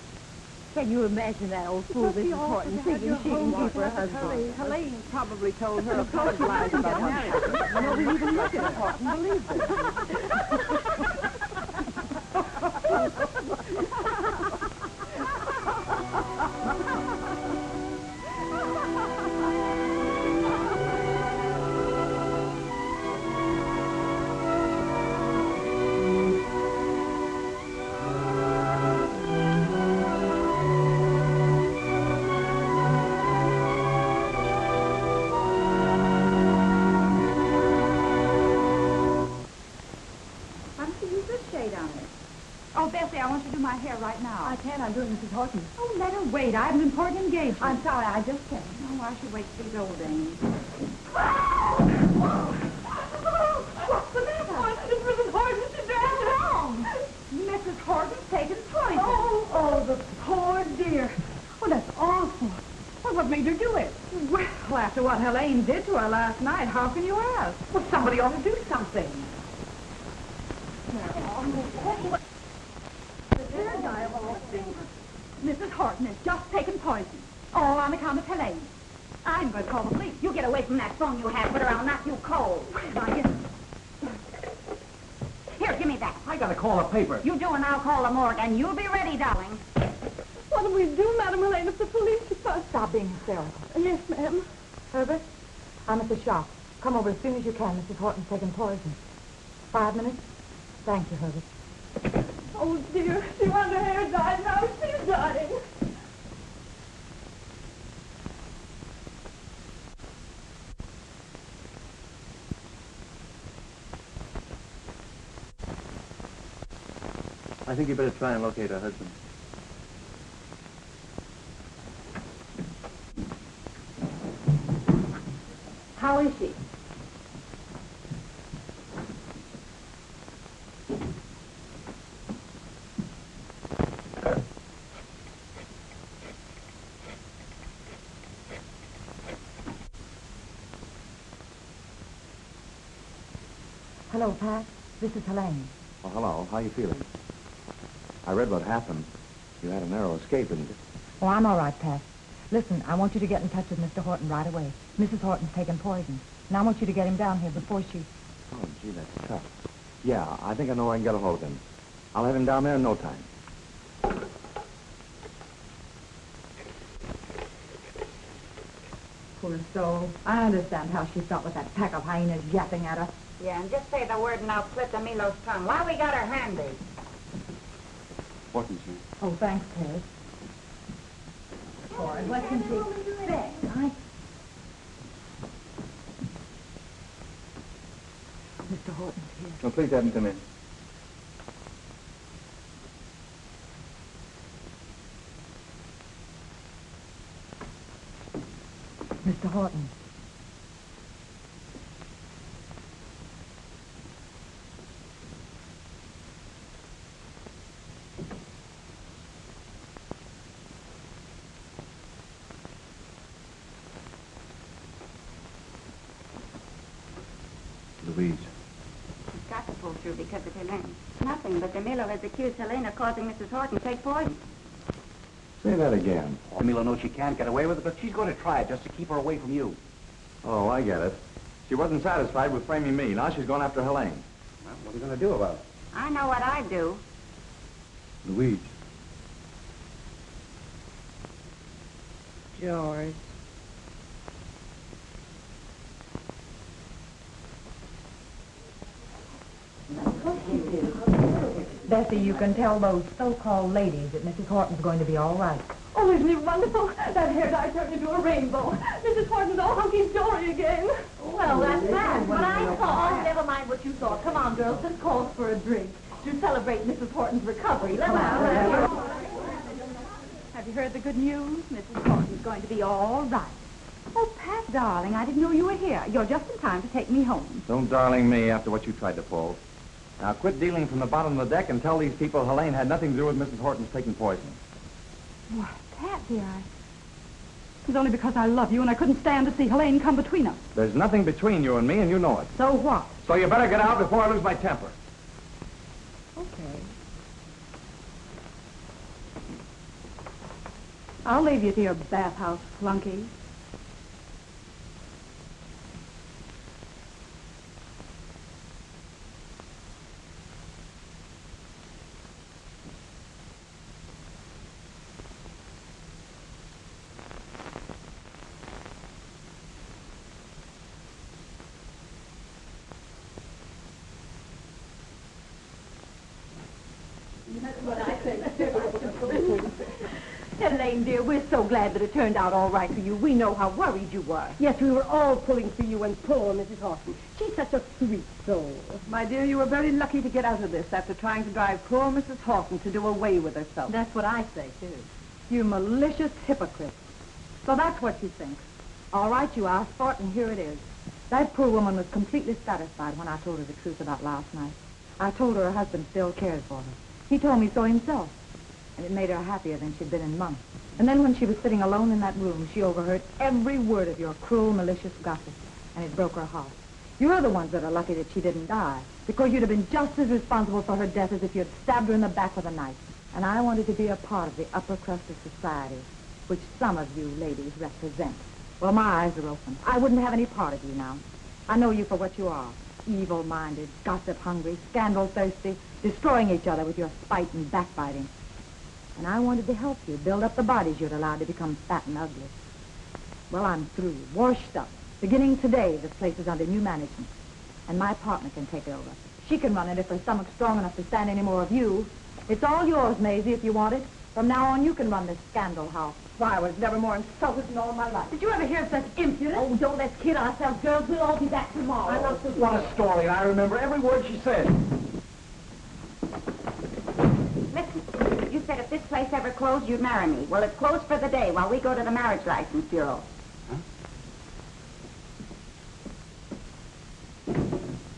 Can you imagine that old fool, Mrs. Horton, thinking she can keep her husband? Helene probably told her a pack of lies about marriage. Nobody even looked at her. Horton believed her. Oh, Bessie, I want you to do my hair right now. I can't. I'm doing Mrs. Horton. Oh, let her wait. I have an important engagement. I'm sorry. I just can't. Oh, I should wait till he's old, Amy. What's the matter? It's Mrs. Horton. She's very wrong. Mrs. Horton's taken poison. Oh, the poor dear. Oh, that's awful. Well, what made her do it? Well, after what Helene did to her last night, how can you ask? Well, somebody ought to do something. Mrs. Horton has just taken poison. All on account of Helene. I'm going to call the police. You get away from that phone you have, put her, I'll knock you cold. Here, give me that. I gotta call the paper. You do, and I'll call the morgue, and you'll be ready, darling. What do we do, Madam Helene, if the police are... Stop being hysterical. Yes, ma'am. Herbert, I'm at the shop. Come over as soon as you can. Mrs. Horton's taking poison. 5 minutes? Thank you, Herbert. Oh, dear. She wanted her hair dyed. Now she's dying. I think you better try and locate her husband. How is she? Hello, Pat. This is Helene. Oh, hello. How you feeling? I read what happened. You had a narrow escape, didn't you? Oh, I'm all right, Pat. Listen, I want you to get in touch with Mr. Horton right away. Mrs. Horton's taking poison. And I want you to get him down here before she... Oh, gee, that's tough. Yeah, I think I know where I can get a hold of him. I'll have him down there in no time. Poor soul. I understand how she felt with that pack of hyenas yapping at her. Yeah, and just say the word and I'll split the Milo's tongue. While we got her handy. Horton's here. Oh, thanks, Ted. Boy, what can she expect, huh? Mr. Horton's here. Oh, please have him come in. Mr. Horton. Louise. She's got to pull through because of Helene. Nothing, but DeMilo has accused Helene of causing Mrs. Horton to take poison. Say that again. Camilo knows she can't get away with it, but she's going to try it just to keep her away from you. Oh, I get it. She wasn't satisfied with framing me. Now she's going after Helene. Well, what are you going to do about it? I know what I'd do. Louise. George. Bessie, you can tell those so-called ladies that Mrs. Horton's going to be all right. Oh, isn't it wonderful? That hair dye turned into a rainbow. Mrs. Horton's all hunky-dory again. Well, that's bad. What I saw, never mind what you saw. Come on, girls, this calls for a drink to celebrate Mrs. Horton's recovery. Let's Have you heard the good news? Mrs. Horton's going to be all right. Oh, Pat, darling, I didn't know you were here. You're just in time to take me home. Don't darling me after what you tried to pull. Now quit dealing from the bottom of the deck and tell these people Helene had nothing to do with Mrs. Horton's taking poison. Why, Pat, dear, it was only because I love you and I couldn't stand to see Helene come between us. There's nothing between you and me, and you know it. So what? So you better get out before I lose my temper. Okay. I'll leave you to your bathhouse, flunky. Helene, dear, we're so glad that it turned out all right for you. We know how worried you were. Yes, we were all pulling for you and poor Mrs. Horton. She's such a sweet soul. My dear, you were very lucky to get out of this after trying to drive poor Mrs. Horton to do away with herself. That's what I say, too. You malicious hypocrite. So that's what you think. All right, you asked for it, and here it is. That poor woman was completely satisfied when I told her the truth about last night. I told her husband still cares for her. He told me so himself, and it made her happier than she'd been in months. And then when she was sitting alone in that room, she overheard every word of your cruel, malicious gossip, and it broke her heart. You're the ones that are lucky that she didn't die, because you'd have been just as responsible for her death as if you'd stabbed her in the back with a knife. And I wanted to be a part of the upper crust of society. which some of you ladies represent. Well, my eyes are open. I wouldn't have any part of you now. I know you for what you are. Evil-minded, gossip-hungry, scandal-thirsty, destroying each other with your spite and backbiting. And I wanted to help you build up the bodies you'd allowed to become fat and ugly. Well, I'm through, washed up. Beginning today, this place is under new management. And my partner can take over. She can run it if her stomach's strong enough to stand any more of you. It's all yours, Maisie, if you want it. From now on, you can run this scandal house. Why, I was never more insulted in all my life. Did you ever hear such impudence? Oh, don't let's kid ourselves, girls. We'll all be back tomorrow. I'm not so What a story, and I remember every word she said. Listen, you said if this place ever closed, you'd marry me. Well, it's closed for the day while we go to the Marriage License Bureau.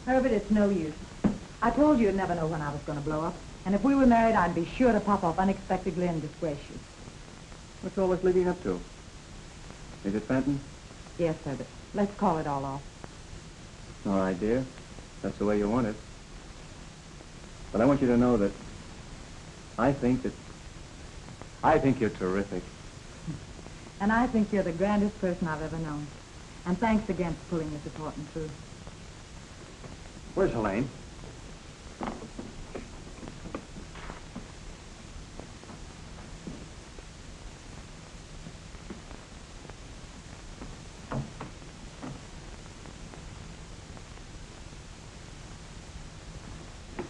Herbert, it's no use. I told you you'd never know when I was going to blow up. And if we were married, I'd be sure to pop off unexpectedly and disgrace you. What's all this leading up to? Is it Fenton? Yes, Herbert. Let's call it all off. All right, dear. That's the way you want it. But I want you to know that I think you're terrific. And I think you're the grandest person I've ever known. And thanks again for pulling Mrs. Horton through. Where's Helene?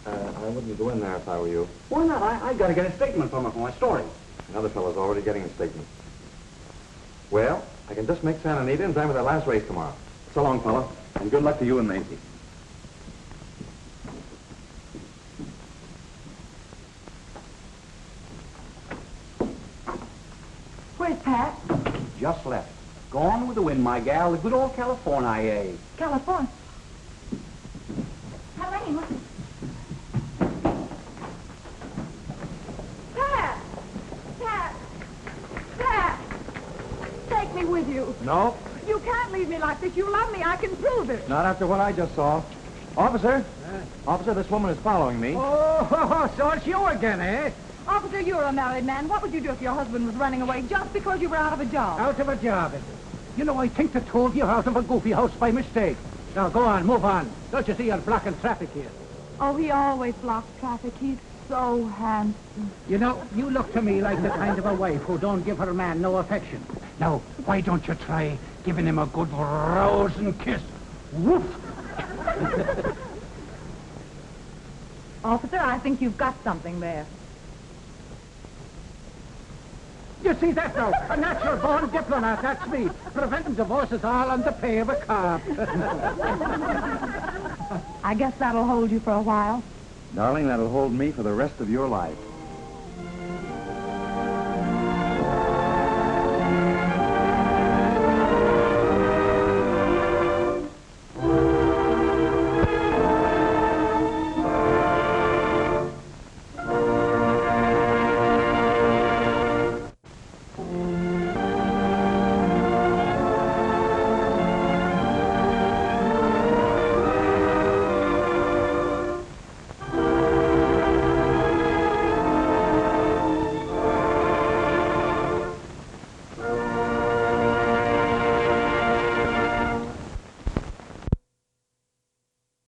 I wouldn't go in there if I were you. Why not? I got to get a statement from her for my story. Another fellow's already getting a statement. Well, I can just make Santa Anita in time for their last race tomorrow. So long, fella. And good luck to you and Maisie. Where's Pat? Just left. Gone with the wind, my gal. The good old California. California. Helene, what? Pat! Pat! Pat! Take me with you. No, You can't leave me like this. You love me. I can prove it. not after what I just saw. Officer! Officer, this woman is following me. Oh, so it's you again, eh? Officer, you're a married man. What would you do if your husband was running away just because you were out of a job? Out of a job, is it? You know, I think the two of you are out of a goofy house by mistake. Now, go on, move on. Don't you see you're blocking traffic here? Oh, he always blocks traffic. He's so handsome. You know, you look to me like the kind of a wife who don't give her man no affection. Now, why don't you try giving him a good rousing kiss? Woof! Officer, I think you've got something there. You see that now? A natural-born diplomat, that's me. Preventing divorces all on the pay of a cop. I guess that'll hold you for a while. Darling, that'll hold me for the rest of your life.